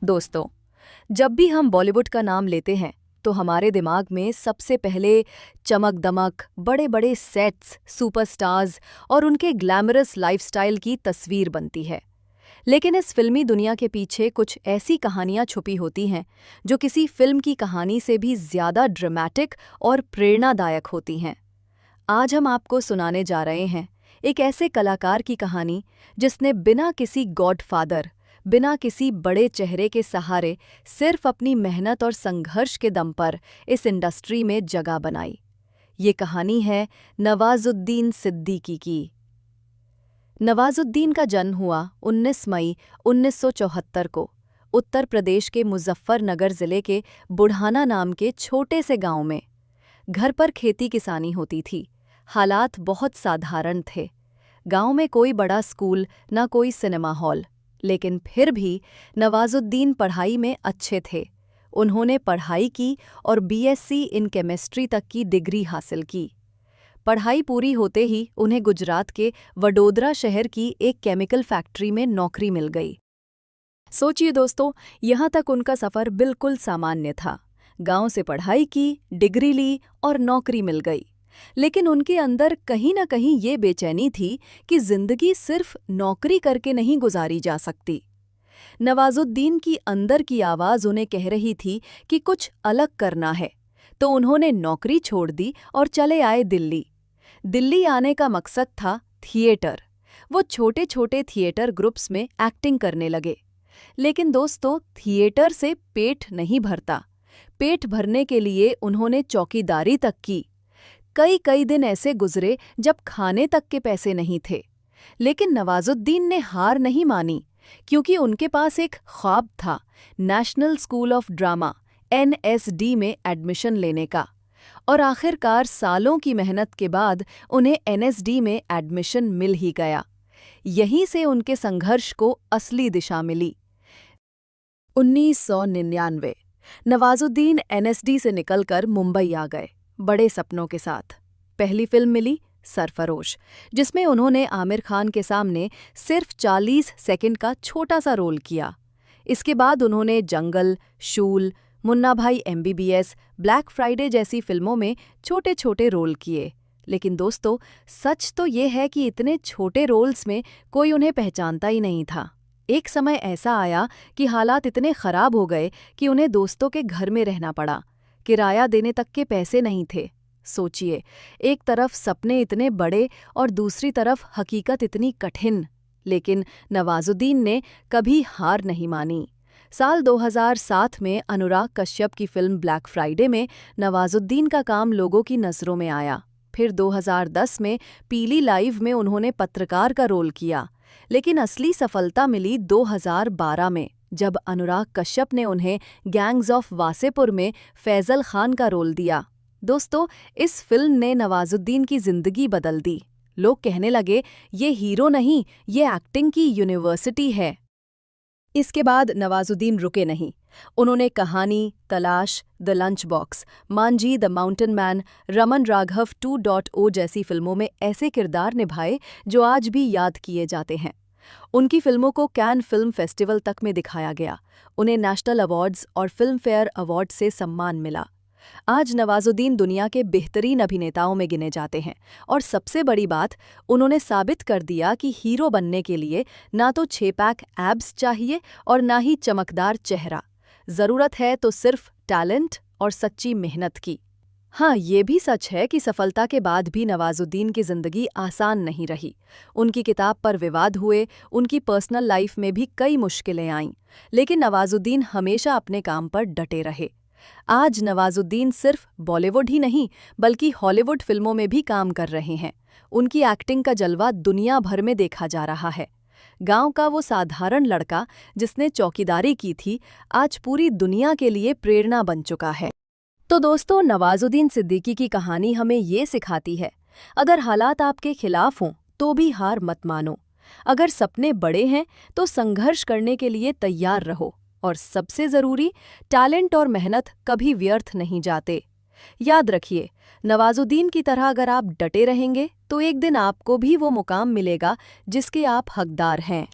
दोस्तों, जब भी हम बॉलीवुड का नाम लेते हैं तो हमारे दिमाग में सबसे पहले चमक-दमक, बड़े-बड़े सेट्स, सुपरस्टार्स और उनके ग्लैमरस लाइफस्टाइल की तस्वीर बनती है। लेकिन इस फिल्मी दुनिया के पीछे कुछ ऐसी कहानियां छुपी होती हैं जो किसी फिल्म की कहानी से भी ज़्यादा ड्रामेटिक और प्रेरणादायक होती हैं। आज हम आपको सुनाने जा रहे हैं एक ऐसे कलाकार की कहानी जिसने बिना किसी गॉडफादर, बिना किसी बड़े चेहरे के सहारे सिर्फ अपनी मेहनत और संघर्ष के दम पर इस इंडस्ट्री में जगह बनाई। ये कहानी है नवाजुद्दीन सिद्दीकी की। नवाजुद्दीन का जन्म हुआ 19 मई 1974 को उत्तर प्रदेश के मुजफ्फरनगर जिले के बुढ़ाना नाम के छोटे से गांव में। घर पर खेती किसानी होती थी। हालात बहुत साधारण थे। गांव में कोई बड़ा स्कूल, ना कोई सिनेमा हॉल, लेकिन फिर भी नवाजुद्दीन पढ़ाई में अच्छे थे। उन्होंने पढ़ाई की और बीएससी इन केमिस्ट्री तक की डिग्री हासिल की। पढ़ाई पूरी होते ही उन्हें गुजरात के वडोदरा शहर की एक केमिकल फैक्ट्री में नौकरी मिल गई। सोचिए दोस्तों, यहाँ तक उनका सफ़र बिल्कुल सामान्य था। गांव से पढ़ाई की, डिग्री ली और नौकरी मिल गई। लेकिन उनके अंदर कहीं न कहीं ये बेचैनी थी कि जिंदगी सिर्फ नौकरी करके नहीं गुजारी जा सकती। नवाजुद्दीन की अंदर की आवाज़ उन्हें कह रही थी कि कुछ अलग करना है, तो उन्होंने नौकरी छोड़ दी और चले आए दिल्ली। दिल्ली आने का मकसद था थिएटर। वो छोटे छोटे थिएटर ग्रुप्स में एक्टिंग करने लगे। लेकिन दोस्तों, थिएटर से पेट नहीं भरता। पेट भरने के लिए उन्होंने चौकीदारी तक की। कई कई दिन ऐसे गुजरे जब खाने तक के पैसे नहीं थे। लेकिन नवाजुद्दीन ने हार नहीं मानी, क्योंकि उनके पास एक ख्वाब था, national school of drama NSD में एडमिशन लेने का। और आखिरकार सालों की मेहनत के बाद उन्हें एनएसडी में एडमिशन मिल ही गया। यहीं से उनके संघर्ष को असली दिशा मिली। 1999 नवाजुद्दीन एनएसडी से निकलकर मुंबई आ गए, बड़े सपनों के साथ। पहली फिल्म मिली सरफरोश, जिसमें उन्होंने आमिर खान के सामने सिर्फ 40 सेकंड का छोटा सा रोल किया। इसके बाद उन्होंने जंगल, शूल, मुन्ना भाई एमबीबीएस, ब्लैक फ्राइडे जैसी फिल्मों में छोटे छोटे रोल किए। लेकिन दोस्तों, सच तो ये है कि इतने छोटे रोल्स में कोई उन्हें पहचानता ही नहीं था। एक समय ऐसा आया कि हालात इतने खराब हो गए कि उन्हें दोस्तों के घर में रहना पड़ा। किराया देने तक के पैसे नहीं थे। सोचिए, एक तरफ सपने इतने बड़े और दूसरी तरफ हकीकत इतनी कठिन। लेकिन नवाजुद्दीन ने कभी हार नहीं मानी। साल 2007 में अनुराग कश्यप की फिल्म ब्लैक फ्राइडे में नवाजुद्दीन का काम लोगों की नज़रों में आया। फिर 2010 में पीली लाइव में उन्होंने पत्रकार का रोल किया। लेकिन असली सफलता मिली 2012 में, जब अनुराग कश्यप ने उन्हें गैंग्स ऑफ वासेपुर में फैजल खान का रोल दिया। दोस्तों, इस फिल्म ने नवाजुद्दीन की जिंदगी बदल दी। लोग कहने लगे, ये हीरो नहीं, ये एक्टिंग की यूनिवर्सिटी है। इसके बाद नवाजुद्दीन रुके नहीं। उन्होंने कहानी, तलाश, the lunch box, Manjhi the mountain man, Raman Raghav 2.0 जैसी फिल्मों में ऐसे किरदार निभाए जो आज भी याद किए जाते हैं। उनकी फिल्मों को कैन फिल्म फेस्टिवल तक में दिखाया गया। उन्हें नेशनल अवार्ड्स और फिल्म फेयर अवार्ड से सम्मान मिला। आज नवाजुद्दीन दुनिया के बेहतरीन अभिनेताओं में गिने जाते हैं। और सबसे बड़ी बात, उन्होंने साबित कर दिया कि हीरो बनने के लिए ना तो 6 पैक एब्स चाहिए और ना ही चमकदार चेहरा। ज़रूरत है तो सिर्फ टैलेंट और सच्ची मेहनत की। हाँ, ये भी सच है कि सफलता के बाद भी नवाजुद्दीन की ज़िंदगी आसान नहीं रही। उनकी किताब पर विवाद हुए, उनकी पर्सनल लाइफ में भी कई मुश्किलें आईं। लेकिन नवाजुद्दीन हमेशा अपने काम पर डटे रहे। आज नवाजुद्दीन सिर्फ बॉलीवुड ही नहीं, बल्कि हॉलीवुड फिल्मों में भी काम कर रहे हैं। उनकी एक्टिंग का जलवा दुनिया भर में देखा जा रहा है। गांव का वो साधारण लड़का जिसने चौकीदारी की थी, आज पूरी दुनिया के लिए प्रेरणा बन चुका है। तो दोस्तों, नवाजुद्दीन सिद्दीकी की कहानी हमें ये सिखाती है, अगर हालात आपके खिलाफ हों तो भी हार मत मानो। अगर सपने बड़े हैं तो संघर्ष करने के लिए तैयार रहो। और सबसे ज़रूरी, टैलेंट और मेहनत कभी व्यर्थ नहीं जाते। याद रखिए, नवाजुद्दीन की तरह अगर आप डटे रहेंगे तो एक दिन आपको भी वो मुकाम मिलेगा जिसके आप हकदार हैं।